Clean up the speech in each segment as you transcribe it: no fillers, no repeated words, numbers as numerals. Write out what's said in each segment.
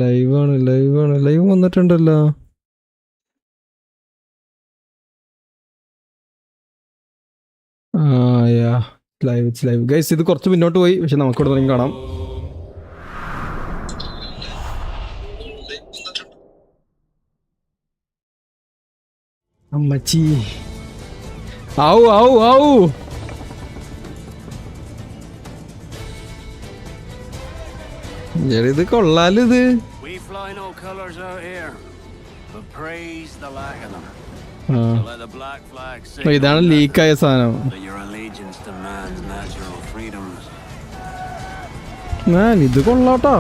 ലൈവാണ് live വന്നിട്ടുണ്ടല്ലോ. Live guys, ഇത് കുറച്ച് മുന്നോട്ട് പോയി, പക്ഷെ നമുക്ക് ഇവിടെ തുടങ്ങി കാണാം. അമ്മച്ചി ആവൂ ഇത് കൊള്ളാലിത്. ഇതാണ് ലീക്കായ സാധനം. ഇത് കൊള്ളാട്ടോ.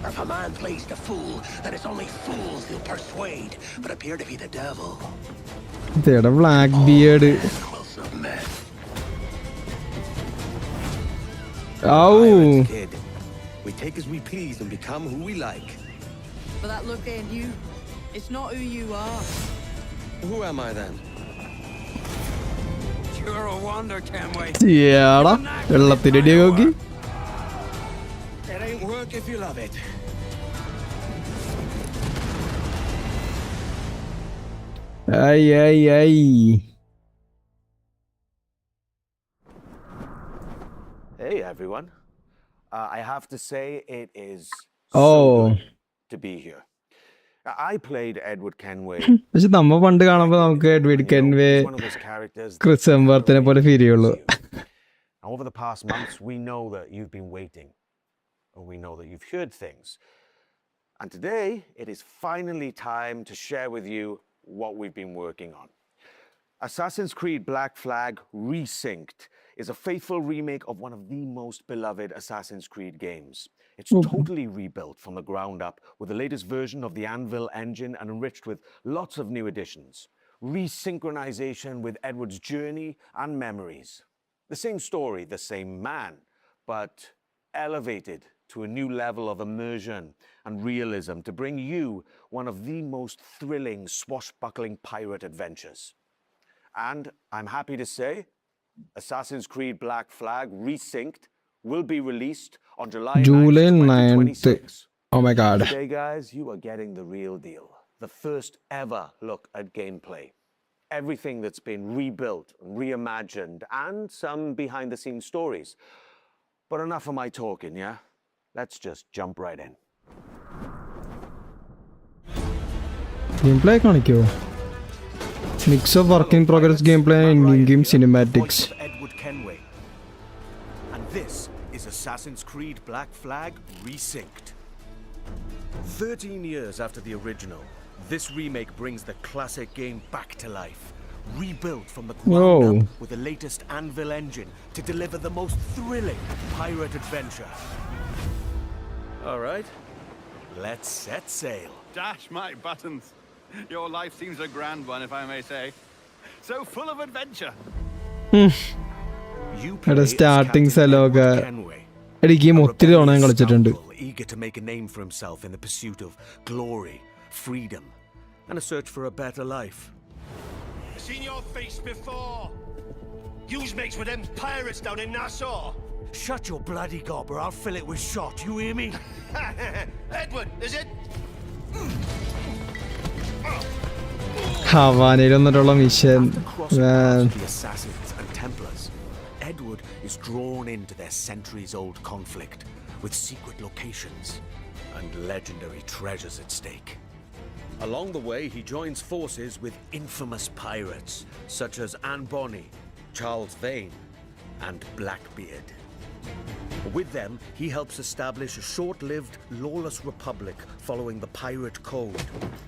If a man plays the fool, then it's only fools he'll persuade, but appear to be the devil. The black beard. Oh. Kid. We take as we please and become who we like. But that look ain't you. It's not who you are. Who am I then? You're a wonder, Kenway. Yeah, വെള്ളത്തിൻ്റെ നോക്കി. It ain't work if you love it. Ay. Hey everyone. I have to say it is so good to be here. I played Edward Kenway. പക്ഷെ നമ്മ പണ്ട് കാണുമ്പോൾ നമുക്ക് Edward കെൻവേ, Chris ഹെംസ്വർത്തിനെ പോലെ feel ചെയ്യുള്ളൂ. Over the past months, we know that you've been waiting. We know that you've heard things. And today, it is finally time to share with you what we've been working on. Assassin's Creed Black Flag Resynced is a faithful remake of one of the most beloved Assassin's Creed games. It's totally rebuilt from the ground up with the latest version of the Anvil engine and enriched with lots of new additions. Resynchronization with Edward's journey and memories. The same story, the same man, but elevated to a new level of immersion and realism to bring you one of the most thrilling swashbuckling pirate adventures. And I'm happy to say, Assassin's Creed Black Flag Resynced will be released on July 9th, 2026. Oh my god. Today, guys, you are getting the real deal. The first ever look at gameplay. Everything that's been rebuilt, reimagined, and some behind-the-scenes stories. But enough of my talking, yeah? Let's just jump right in. Gameplay കാണിക്കോ? Mix of work in progress gameplay and in-game cinematics. Edward Kenway. And this is Assassin's Creed Black Flag Resynced. 13 years after the original, this remake brings the classic game back to life. Rebuilt from the ground up with the latest Anvil engine to deliver the most thrilling pirate adventure. All right, let's set sail. Dash my buttons. Your life seems a grand one, if I may say. So full of adventure. Starting Saloga. ഈ game ഒത്തിരി തവണ ഞാൻ കളിച്ചിട്ടുണ്ട്. Eager to make a name for himself in the pursuit of glory, freedom, and a search for a better life. I've seen your face before. Yous mates with them pirates down in Nassau. Shut your bloody gob or I'll fill it with shot, you hear me? Edward, is it? ഹവാനയിൽ വന്നിട്ടുള്ള mission. The assassins and Templars. Edward is drawn into their centuries-old conflict with secret locations and legendary treasures at stake. Along the way, he joins forces with infamous pirates such as Anne Bonny, Charles Vane, and Blackbeard. With them, he helps establish a short-lived, lawless republic following the pirate code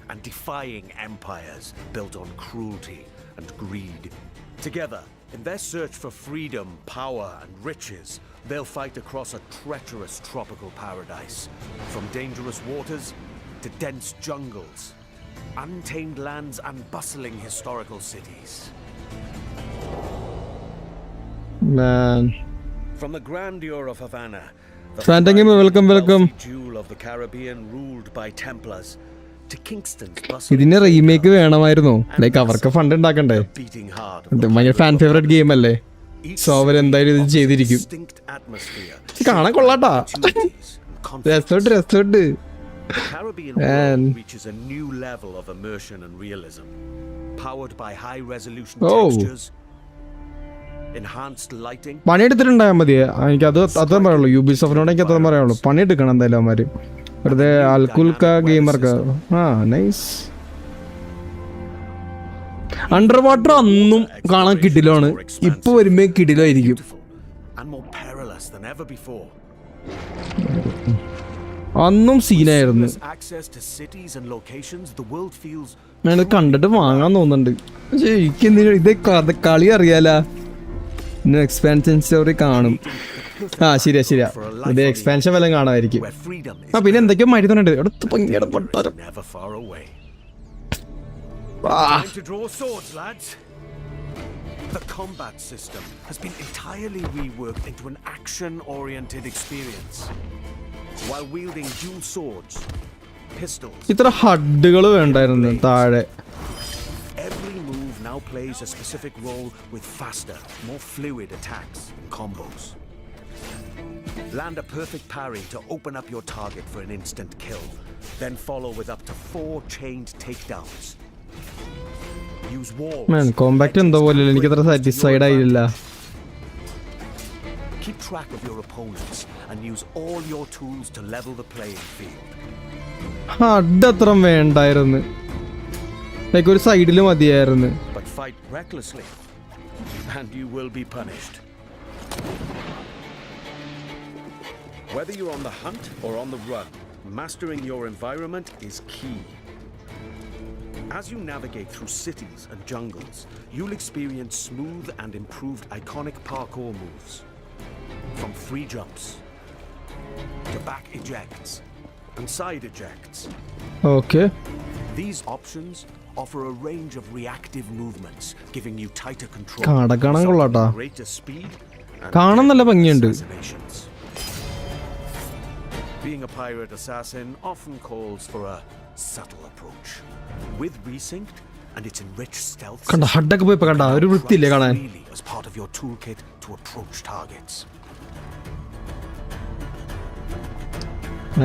and defying empires built on cruelty and greed. Together, in their search for freedom, power, and riches, they'll fight across a treacherous tropical paradise, from dangerous waters to dense jungles, untamed lands, and bustling historical cities. Man. From the grandeur of Havana, the welcome. jewel of the Caribbean ruled by Templars, to Kingston's ഇതിന് remake വേണമായിരുന്നു. Like അവർക്ക് fund ഉണ്ടാക്കണ്ടേ? ഭയങ്കര fan favourite game അല്ലേ? So അവരെന്തായാലും ഇത് ചെയ്തിരിക്കും. കാണാൻ കൊള്ളാട്ടാ. conflicts. രസമുണ്ട്. The Caribbean Man. world reaches a new level of immersion and realism, powered by high-resolution Oh. textures, enhanced lighting. പണിയെടുത്തിട്ടുണ്ടായാൽ മതി. എനിക്ക് അതേ പറയുള്ളൂ. യൂബിസോഫ്റ്റിനോട് എനിക്ക് അതേ പറയുള്ളൂ. പണിയെടുക്കണം എന്തായാലും അവന്മാര്. വെറുതെ ആൽക്കുൽക്ക ഗെയിമർക്ക്. നൈസ്. അണ്ടർ വാട്ടർ അന്നും കാണാൻ കിടിലാണ്. ഇപ്പൊ വരുമ്പോ കിടിലായിരിക്കും. And more perilous than ever before. അന്നും സീനായിരുന്നു. Access to cities and locations, the world feels ഞാനത് കണ്ടിട്ട് വാങ്ങാൻ തോന്നുന്നുണ്ട്. പക്ഷേ എനിക്കെന്തിനാ ഇത് കളി അറിയാല. എക്സ്പാൻഷൻ സ്റ്റോറി കാണും. ശരിയാ ഇത് എക്സ്പാൻഷൻ വല്ലതും കാണാമായിരിക്കും. where freedom is പിന്നെ എന്തൊക്കെയോ മരുന്നുണ്ട്. അടുത്ത് ഭയങ്കര പൊട്ടാരം. never far away. Ah. Time to draw swords, lads. The combat system has been entirely reworked into an action-oriented experience. While wielding dual swords, pistols, ഇത്ര ഹഡുകൾ വേണ്ടായിരുന്നു താഴെ. every move now plays a specific role with faster, more fluid attacks and combos. Land a perfect parry to open up your target for an instant kill, then follow with up to 4 chained takedowns. Use walls. Compact എന്തോ പോലെ എനിക്ക് അത്ര satisfied ആയില്ല. Keep track of your opponents and use all your tools to level the playing field. ഹഡ് അത്ര വേണ്ടായിരുന്നു. Like ഒരു സൈഡിൽ മതിയായിരുന്നു. But fight recklessly, and you will be punished. Whether you're on the hunt or on the run, mastering your environment is key. As you navigate through cities and jungles, you'll experience smooth and improved iconic parkour moves. From free jumps to back ejects and side ejects. Okay. These options offer a range of reactive movements, giving you tighter control, കാണാൻ കൊള്ളാട്ടാ. greater speed, and കാണാൻ നല്ല ഭംഗിയുണ്ട്. assassinations. Being a pirate assassin often calls for a subtle approach. With Resynced and its enriched stealth, കണ്ട ഹഡൊക്കെ പോയി കണ്ട ഒരു വൃത്തിയില്ലേ കാണാൻ. really as part of your toolkit to approach targets.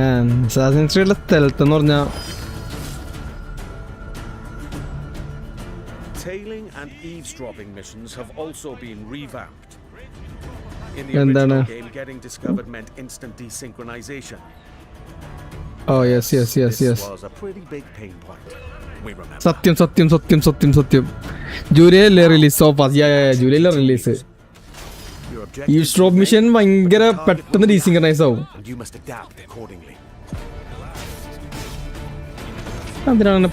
Assassin's ക്രീഡിലെ stealth എന്ന് പറഞ്ഞാ Tailing and eavesdropping missions have also been revamped. In the എന്താണ്? original game, getting discovered meant instant desynchronization. Oh yes This was a pretty big pain point. We remember. സത്യം. ജൂലൈയിലെ release. ജൂലൈയിലെ release. Your ഈ objective സ്ട്രോപ്പ് is mission to ഭയങ്കര make the target പെട്ടെന്ന് react, ഡീസിങ്കറൈസ് ആവും. and you must adapt accordingly. അതിനാണ്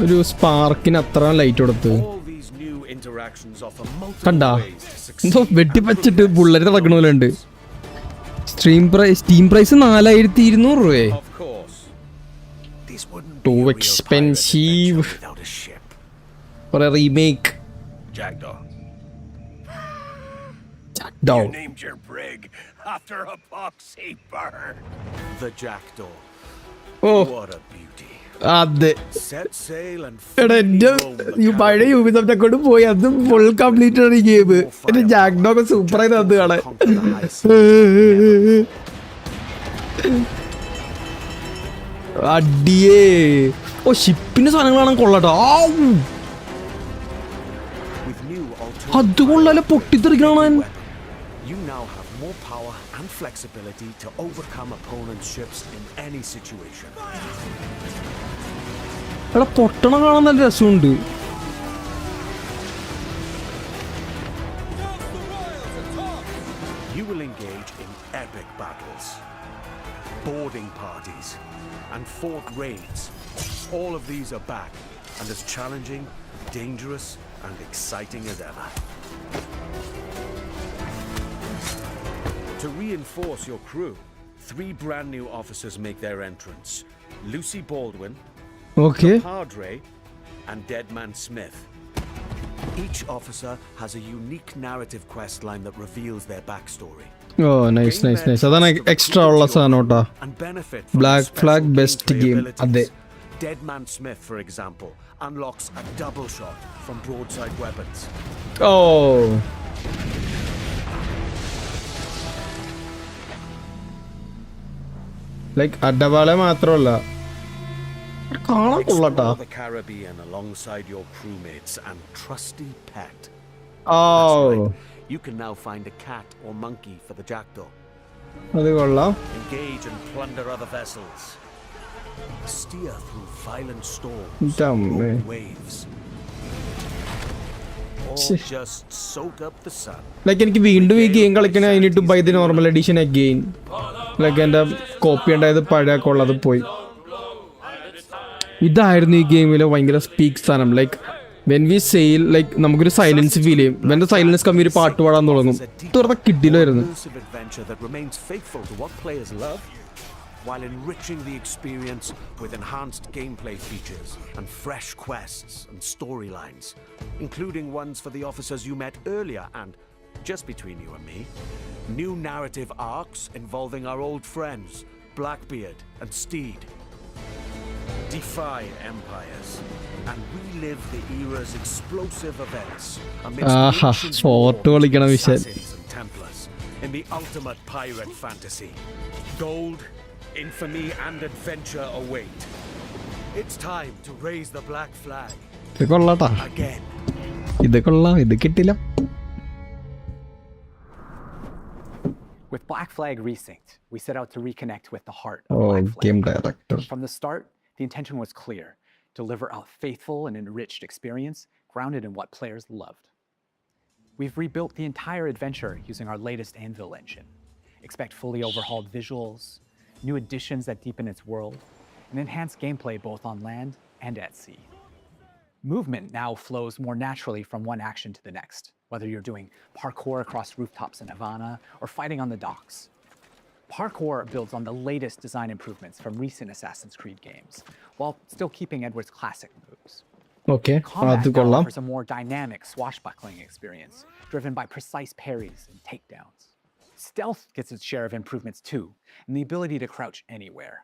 ഒരു സ്പാർക്കിന് അത്ര light കൊടുത്ത്. All these new interactions offer കണ്ടാ multiple ways to എന്തോ succeed. വെട്ടിപ്പച്ചിട്ട് ബുള്ളറ്റ് നടക്കണ പോലെ ഉണ്ട്. സ്റ്റീം പ്രൈസ് 4200 രൂപയെ. Of course, this wouldn't Too be a real pirate expensive. adventure without a ship. ഒരു remake. Jackdaw. ഡൗ. You named your brig after a boxy bird. The Jackdaw. Oh What a beauty. അതെ. Set sail and എടാ എന്റെ roam the ഈ പഴയ Ubisoft account പോയി. അത് full complete ആണ് ഈ ഗെയിം. എന്റെ ജാക്ഡോക്ക് സൂപ്പറായി അത് കാണാൻ. conquer the high seas. അടിയേ. ഓ ഷിപ്പിന്റെ സാധനങ്ങൾ കാണാൻ കൊള്ളാട്ടോ. With new അത് കൊള്ളാല പൊട്ടിത്തെറിക്കണ. you now have more power and flexibility to overcome opponents' ships in any situation. എടാ പൊട്ടണ കാണാൻ നല്ല രസമുണ്ട്. You will engage in epic battles, boarding parties, and fort raids. All of these are back and as challenging, dangerous, and exciting as ever. To reinforce your crew, 3 brand new officers make their entrance. Lucy Baldwin, okay. Padre, and Deadman Smith. Each officer has a unique narrative quest line that reveals their backstory. Oh nice. അതാണ് extra ഉള്ള സാധനം കേട്ടോ. And benefit from Black special Flag best gameplay game. abilities. അതെ. Deadman Smith, for example, unlocks a double shot from broadside weapons. Oh like അഡവാളെ മാത്രമല്ല കാണാൻ കൊള്ളട്ടാ. Explore the Caribbean alongside your crewmates and trusty pet. Oh You can now find a cat or monkey for the jackdaw. അത് കൊള്ളാം. Engage and plunder other vessels. Steer through violent storms, Damn, man. waves. Or just soak up the sun. Like എനിക്ക് വീണ്ടും ഈ game കളിക്കണേ I need to buy the normal edition again. Like എൻ്റെ copy ഉണ്ടായത് പഴയൊക്കെ ഉള്ളത് പോയി. ഇതായിരുന്നു ഈ ഗെയിമിലെ ഭയങ്കര സ്പീക്ക് സ്ഥാനം. Like when we sale like നമുക്കൊരു സൈലൻസ് ഫീൽ ചെയ്യും. വെൻ ദ സൈലൻസ് കമ്മി ഒരു പാട്ട് പാടാൻ തുടങ്ങും. തുറന്ന കിഡിലായിരുന്നു. Immersive adventure that remains faithful to what players love, while enriching the experience with enhanced gameplay features and fresh quests and storylines, including ones for the officers you met earlier and, just between you and me, new narrative arcs involving our old friends, Blackbeard and Steed. Defy empires and relive the era's explosive events amidst the ancient war between assassins and Templars in the ultimate pirate fantasy. Gold, infamy and adventure await. It's time to raise the black flag ഇത് കൊള്ളാട്ടാ. again. ഇത് കൊള്ളാം. ഇത് കിട്ടില്ല. With Black Flag Resynced, we set out to reconnect with the heart of oh Black game Flag. Director. From the start, the intention was clear: deliver a faithful and enriched experience grounded in what players loved. We've rebuilt the entire adventure using our latest Anvil engine. Expect fully overhauled visuals, new additions that deepen its world, and enhance gameplay both on land and at sea. Movement now flows more naturally from one action to the next, whether you're doing parkour across rooftops in Havana or fighting on the docks. Parkour builds on the latest design improvements from recent Assassin's Creed games, while still keeping Edward's classic moves. Okay Combat അത് now കൊള്ളാം. offers a more dynamic swashbuckling experience, driven by precise parries and takedowns. Stealth gets its share of improvements too, and the ability to crouch anywhere.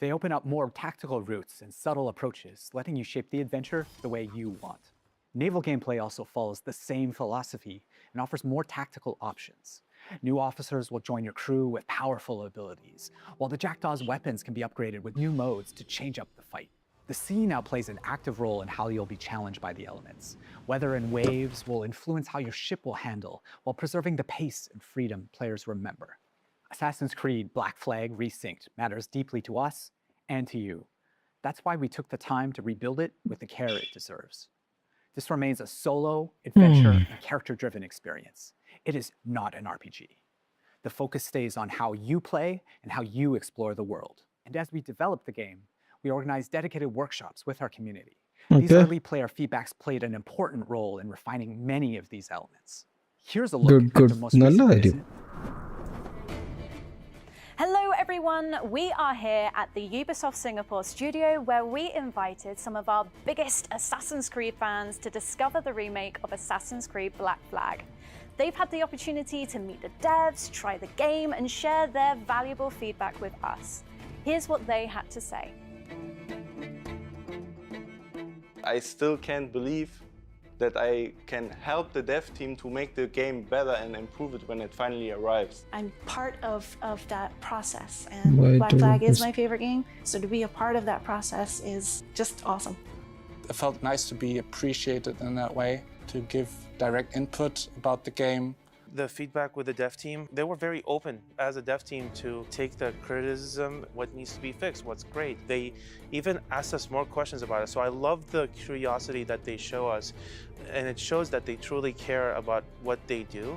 They open up more tactical routes and subtle approaches, letting you shape the adventure the way you want. Naval gameplay also follows the same philosophy and offers more tactical options. New officers will join your crew with powerful abilities, while the Jackdaw's weapons can be upgraded with new modes to change up the fight. The sea now plays an active role in how you'll be challenged by the elements. Weather and waves will influence how your ship will handle, while preserving the pace and freedom players remember. Assassin's Creed Black Flag Resynced matters deeply to us and to you. That's why we took the time to rebuild it with the care it deserves. This remains a solo, adventure, and character-driven experience. It is not an RPG. The focus stays on how you play and how you explore the world. And as we develop the game, we organize dedicated workshops with our community. These Okay. early player feedbacks played an important role in refining many of these elements. Here's a look Good, at good. the most നല്ല recent കാര്യം. visit. Hello everyone, we are here at the Ubisoft Singapore studio where we invited some of our biggest Assassin's Creed fans to discover the remake of Assassin's Creed Black Flag. They've had the opportunity to meet the devs, try the game and share their valuable feedback with us. Here's what they had to say. I still can't believe that I can help the dev team to make the game better and improve it when it finally arrives. I'm part of that process, and Why Black don't Flag is this- my favorite game, so to be a part of that process is just awesome. It felt nice to be appreciated in that way, to give direct input about the game. The feedback with the dev team, they were very open as a dev team to take the criticism, what needs to be fixed, what's great. They even asked us more questions about it. So I love the curiosity that they show us, and it shows that they truly care about what they do.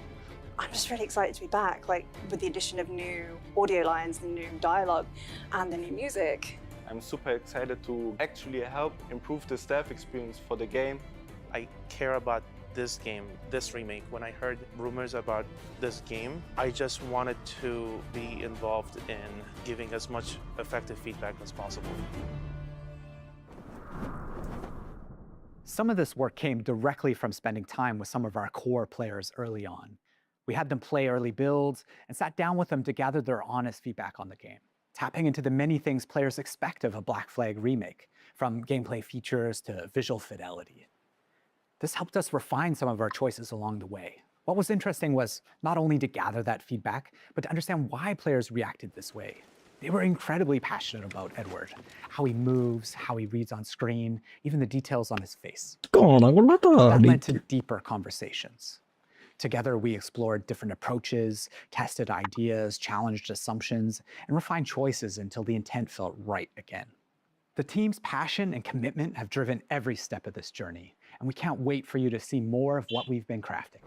I'm just really excited to be back, like with the addition of new audio lines, the new dialogue, and the new music. I'm super excited to actually help improve the staff experience for the game. I care about this game, this remake. When I heard rumors about this game, I just wanted to be involved in giving as much effective feedback as possible. Some of this work came directly from spending time with some of our core players early on. We had them play early builds and sat down with them to gather their honest feedback on the game, tapping into the many things players expect of a Black Flag remake, from gameplay features to visual fidelity. This helped us refine some of our choices along the way. What was interesting was not only to gather that feedback, but to understand why players reacted this way. They were incredibly passionate about Edward, how he moves, how he reads on screen, even the details on his face. That led to deeper conversations. Together, we explored different approaches, tested ideas, challenged assumptions, and refined choices until the intent felt right again. The team's passion and commitment have driven every step of this journey, and we can't wait for you to see more of what we've been crafting.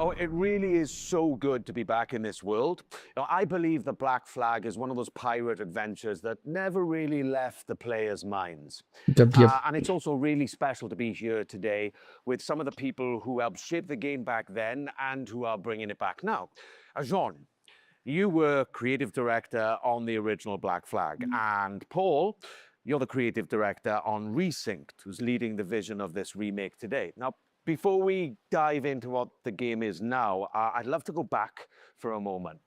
Oh, it really is so good to be back in this world. I believe the Black Flag is one of those pirate adventures that never really left the players' minds. And it's also really special to be here today with some of the people who helped shape the game back then and who are bringing it back now. Jean, you were creative director on the original Black Flag, and Paul, you're the creative director on Resynced, who's leading the vision of this remake today. Now, before we dive into what the game is now, I'd love to go back for a moment.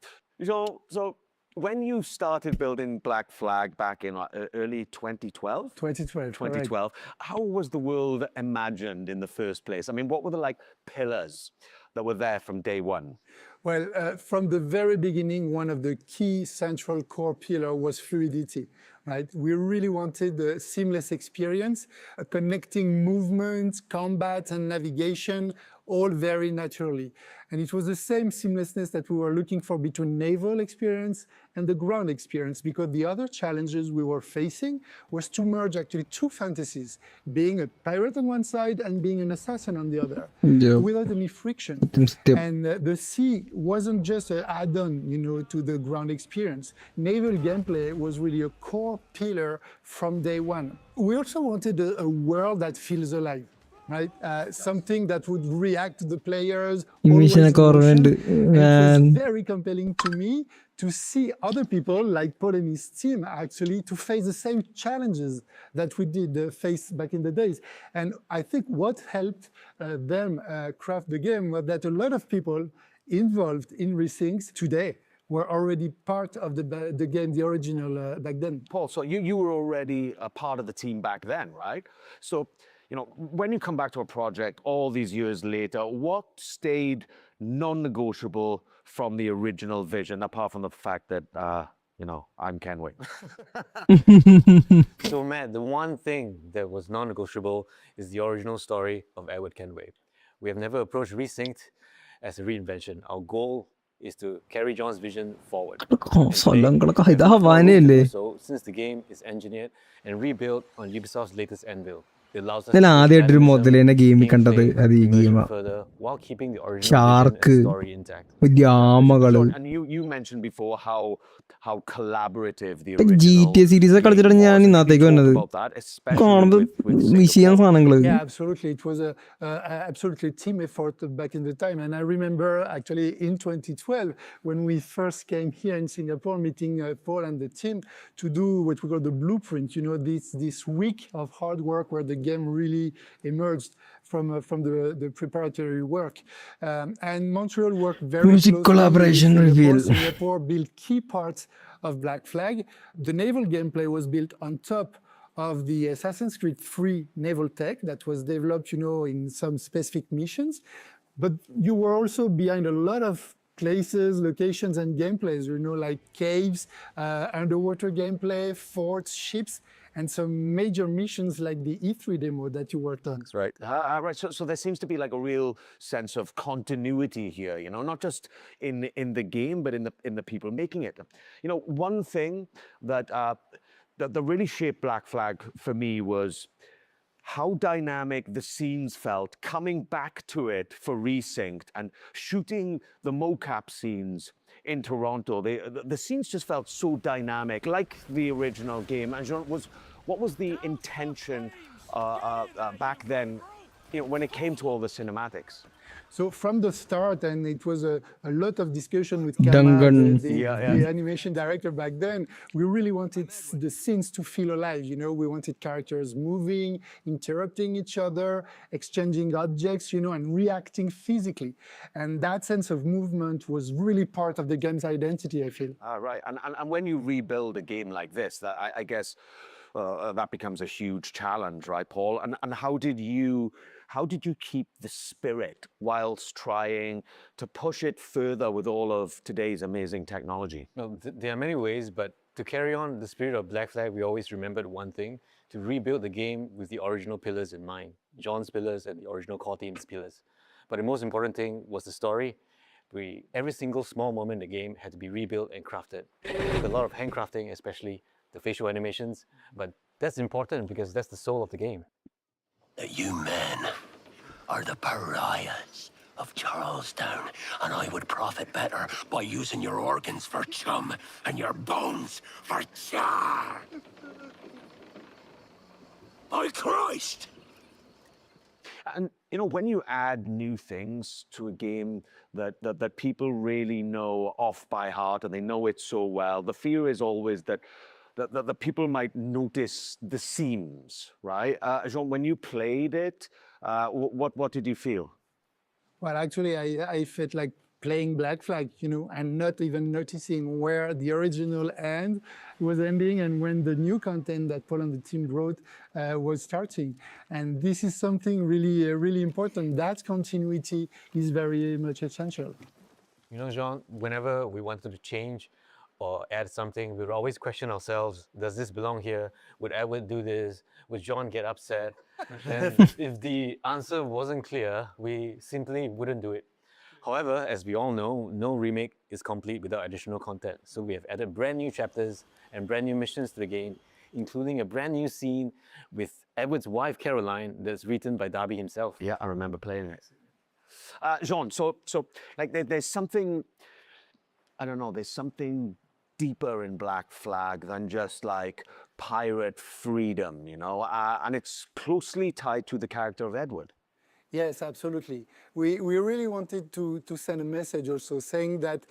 So when you started building Black Flag back in early 2012? 2012. How was the world imagined in the first place? I mean, what were the pillars that were there from day one? Well, from the very beginning, one of the key central core pillar was fluidity, right? We really wanted a seamless experience, connecting movement, combat, and navigation, all very naturally. And it was the same seamlessness that we were looking for between naval experience and the ground experience, because the other challenges we were facing was to merge actually two fantasies, being a pirate on one side and being an assassin on the other, without any friction. And the sea wasn't just an add-on, to the ground experience. Naval gameplay was really a core pillar from day one. We also wanted a world that feels alive. Right? Something that would react to the players. Always in motion. And it was very compelling to me to see other people like Paul and his team actually to face the same challenges that we did face back in the days. And I think what helped them craft the game was that a lot of people involved in Resynced today were already part of the game, the original back then. Paul, so you were already a part of the team back then, right? So, when you come back to a project all these years later, what stayed non-negotiable from the original vision, apart from the fact that, I'm Kenway? So, Matt, the one thing that was non-negotiable is the original story of Edward Kenway. We have never approached Resynced as a reinvention. Our goal is to carry John's vision forward. So, since the game is engineered and rebuilt on Ubisoft's latest anvil, it allows us to further while keeping the original vision and story intact. And you mentioned before how collaborative the original series about that, especially with Yeah, absolutely. It was a absolutely team effort back in the time. And I remember actually in 2012, when we first came here in Singapore, meeting Paul and the team to do what we call the blueprint, this week of hard work where the game really emerged from the preparatory work. And Montreal worked very Music closely collaboration with reveal. Singapore built key parts of Black Flag. The naval gameplay was built on top of the Assassin's Creed 3 naval tech that was developed, in some specific missions. But you were also behind a lot of places, locations, and gameplays, like caves, underwater gameplay, forts, ships, and some major missions like the E3 demo that you worked on. That's right. Right. So there seems to be like a real sense of continuity here, not just in the game, but in the people making it. One thing that really shaped Black Flag for me was how dynamic the scenes felt coming back to it for Resynced and shooting the mocap scenes in Toronto. The scenes just felt so dynamic, like the original game. And what was the intention back then, when it came to all the cinematics? So from the start, and it was a lot of discussion with Kama, the animation director back then, we really wanted the scenes to feel alive. We wanted characters moving, interrupting each other, exchanging objects, and reacting physically. And that sense of movement was really part of the game's identity, I feel. Right. And when you rebuild a game like this, I guess that becomes a huge challenge, right, Paul? And how did you how did you keep the spirit whilst trying to push it further with all of today's amazing technology? Well, there are many ways, but to carry on the spirit of Black Flag, we always remembered one thing: to rebuild the game with the original pillars in mind, John's pillars and the original core team's pillars. But the most important thing was the story. Every single small moment in the game had to be rebuilt and crafted. With a lot of handcrafting, especially the facial animations, but that's important because that's the soul of the game. You men are the pariahs of Charlestown, and I would profit better by using your organs for chum and your bones for char. By Christ! And you know, when you add new things to a game that people really know off by heart and they know it so well, the fear is always that the people might notice the seams, right? Jean, when you played it, what did you feel? Well, actually, I felt like playing Black Flag, you know, and not even noticing where the original end was ending and when the new content that Paul and the team wrote was starting. And this is something really important. That continuity is very much essential. You know, Jean, whenever we wanted to change or add something, we would always question ourselves: does this belong here? Would Edward do this? Would John get upset? And if the answer wasn't clear, we simply wouldn't do it. However, as we all know, no remake is complete without additional content. So we have added brand new chapters and brand new missions to the game, including a brand new scene with Edward's wife, Caroline, that's written by Darby himself. Yeah, I remember playing it. Jean, so like there's something, I don't know, there's something deeper in Black Flag than just like pirate freedom, you know, and it's closely tied to the character of Edward. Yes, absolutely. We really wanted to send a message also saying that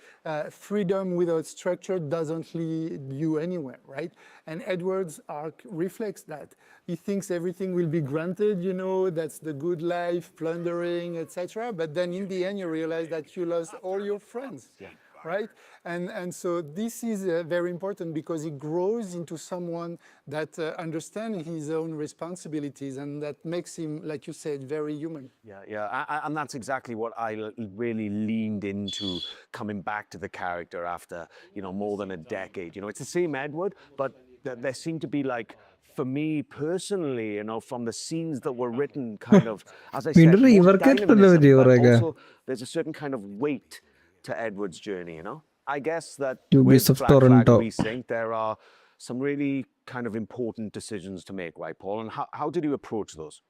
freedom without structure doesn't lead you anywhere, right? And Edward's arc reflects that. He thinks everything will be granted, you know, that's the good life, plundering, etc. But then in the end, you realize that you lost all your friends. Yeah. Right? And so this is very important because he grows into someone that understands his own responsibilities and that makes him, like you said, very human. Yeah. And that's exactly what I really leaned into coming back to the character after, you know, more than a decade. You know, it's the same Edward, but there seemed to be like, for me personally, you know, from the scenes that were written kind of, as I said, more dynamism, but also there's a certain kind of weight to Edward's journey, you know? I guess that Ubisoft with Black Flag Toronto. Resynced, there are some really kind of important decisions to make, right, Paul? And how did you approach those?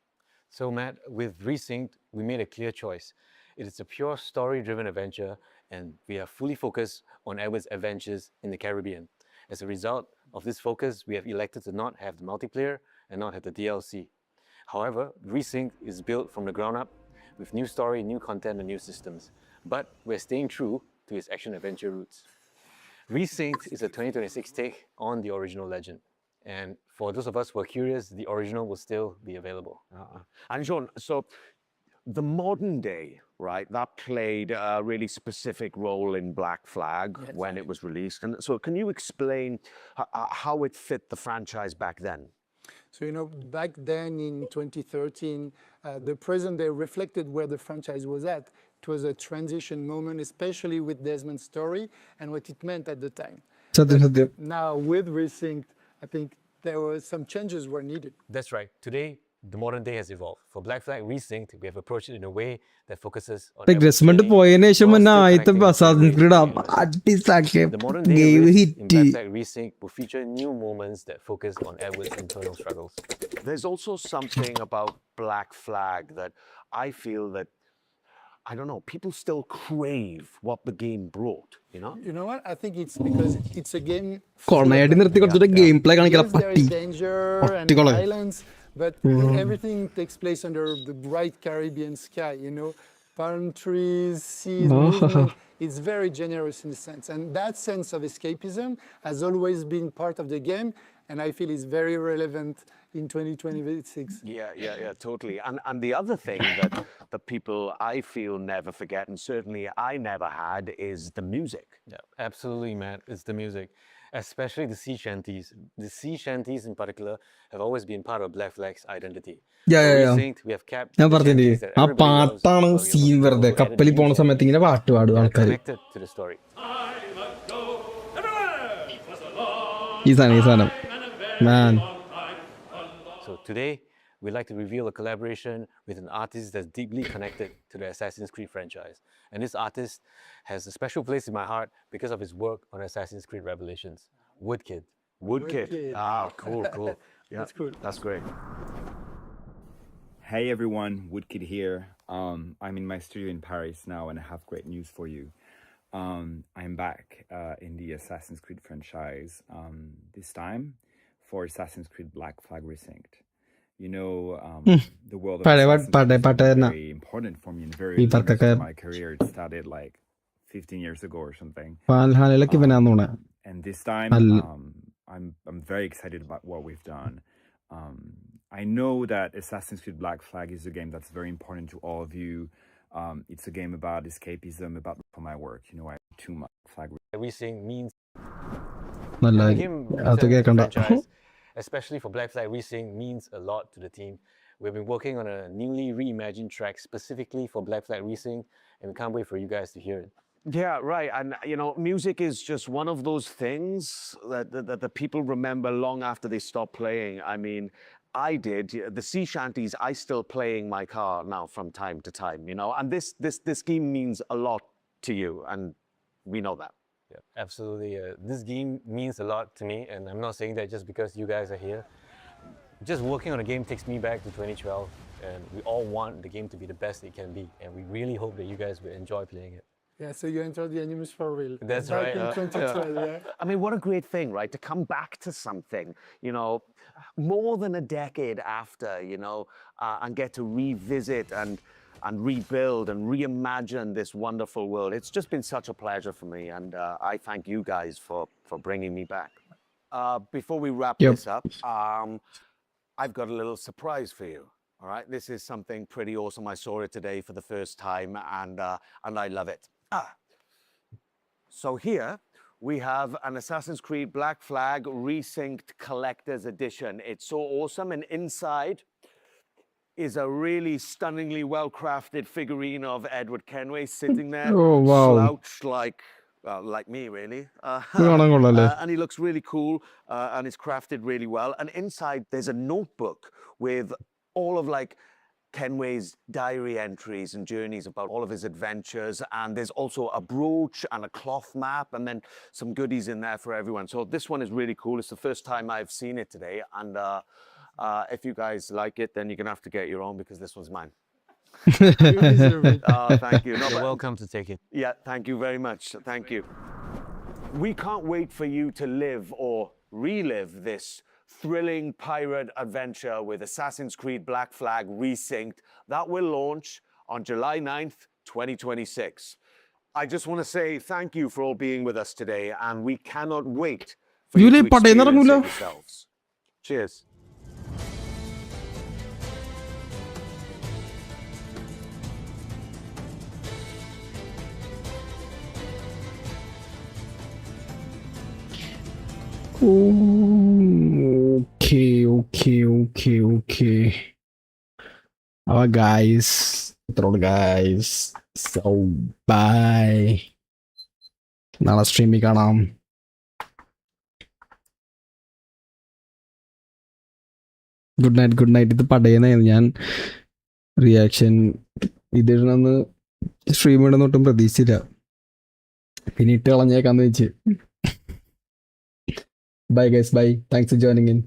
So Matt, with Resynced, we made a clear choice. It is a pure story-driven adventure, and we are fully focused on Edward's adventures in the Caribbean. As a result of this focus, we have elected to not have the multiplayer and not have the DLC. However, Resynced is built from the ground up with new story, new content, and new systems. But we're staying true to its action-adventure roots. Resynced is a 2026 take on the original legend. And for those of us who are curious, the original will still be available. And Jean, so the modern day, right, that played a really specific role in Black Flag when it was released. And so can you explain how it fit the franchise back then? So, you know, back then in 2013, the present day reflected where the franchise was at. It was a transition moment, especially with Desmond's story and what it meant at the time. Now, with Resynced, I think there were some changes were needed. That's right. Today, the modern day has evolved. For Black Flag Resynced, we have approached it in a way that focuses on Desmond പോയതിനു ശേഷം ആദ്യത്തെ Assassin's Creed അടിസാക്കിയ the modern day game risks hit. in Black Flag Resynced will feature new moments that focus on Edward's internal struggles. There's also something about Black Flag that I feel that, I don't know, people still crave what the game brought, you know? You know what? I think it's because it's a game. Cornadi നിർത്തി കൊടുത്തിട്ട് game play കാണിക്കല Yes, there പട്ടി is danger and പട്ടികളെ violence, but everything takes place under the bright Caribbean sky, you know, palm trees, seas, movement. It's very generous in a sense. And that sense of escapism has always been part of the game, and I feel it's very relevant in 2026. Yeah, totally. And the other thing that the people, I feel, never forget, and certainly I never had, is the music. Yeah, absolutely, Matt. It's the music. especially the sea shanties. The sea shanties in particular have always been part of Black Flag's identity. Yeah, For yeah, yeah. Resynced, we have kept ഞാൻ the പറഞ്ഞില്ലേ shanties that ആ everybody loves, പാട്ടാണ് but scene we've വെറുതെ also added കപ്പലിൽ new പോണ സമയത്ത് shanties ഇങ്ങനെ പാട്ട് പാടും that are ആൾക്കാർ. connected to the story. ഈ സാധനം man. So today, we'd like to reveal a collaboration with an artist that's deeply connected to the Assassin's Creed franchise. And this artist has a special place in my heart because of his work on Assassin's Creed Revelations. Woodkid. Woodkid. Ah, cool, cool. Yeah, That's cool. That's great. Hey everyone, Woodkid here. I'm in my studio in Paris now and I have great news for you. I'm back in the Assassin's Creed franchise, this time for Assassin's Creed Black Flag Resynced. You know, the world of Assassin's Creed is very important for me and very linked to my career. It started like 15 years ago or something. And this time, I'm very excited about what we've done. I know that Assassin's Creed Black Flag is a game that's very important to all of you. It's a game about escapism, about for my work. You know, I do too much Flag. Resynced means നല്ല the game അത് represents the കേൾക്കണ്ട. franchise, especially for Black Flag Resynced, means a lot to the team. We've been working on a newly reimagined track specifically for Black Flag Resynced, and we can't wait for you guys to hear it. Yeah, right. And, you know, music is just one of those things that the people remember long after they stop playing. I mean, I did. The sea shanties, I still playing my car now from time to time, you know. And this game means a lot to you, and we know that. Yeah, absolutely. This game means a lot to me, and I'm not saying that just because you guys are here. Just working on a game takes me back to 2012, and we all want the game to be the best it can be, and we really hope that you guys will enjoy playing it. Yeah, so you entered the Animus for real. That's Back right. in 2012, yeah. I mean, what a great thing, right? To come back to something, you know, more than a decade after, you know, and get to revisit and rebuild and reimagine this wonderful world. It's just been such a pleasure for me, and I thank you guys for bringing me back. Before we wrap this up, I've got a little surprise for you. All right, this is something pretty awesome. I saw it today for the first time, and I love it. So here we have an Assassin's Creed Black Flag Resynced Collector's Edition. It's so awesome, and inside is a really stunningly well-crafted figurine of Edward Kenway sitting there, Oh, wow. slouched like me, really. And he looks really cool, and it's crafted really well. And inside, there's a notebook with all of like Kenway's diary entries and journeys about all of his adventures. And there's also a brooch and a cloth map, and then some goodies in there for everyone. So this one is really cool. It's the first time I've seen it today. And if you guys like it, then you're going to have to get your own because this one's mine. Thank you. You're welcome to take it. Yeah, thank you very much. Thank you. We can't wait for you to live or relive this thrilling pirate adventure with Assassin's Creed Black Flag Resynced. That will launch on July 9th, 2026. I just want to say thank you for all being with us today, and we cannot wait for you to experience it yourselves. Cheers. Okay. Our guys, guys. So bye. നാളെ സ്ട്രീമിൽ കാണാം. Good night. ഇത് പടയുന്നതായിരുന്നു ഞാൻ reaction ഇതിടണമെന്ന് stream ഇടുന്നൊട്ടും പ്രതീക്ഷിച്ചില്ല. പിന്നെ ഇട്ട് കളഞ്ഞേക്കാന്ന് വെച്ച്. Bye guys, bye. Thanks for joining in.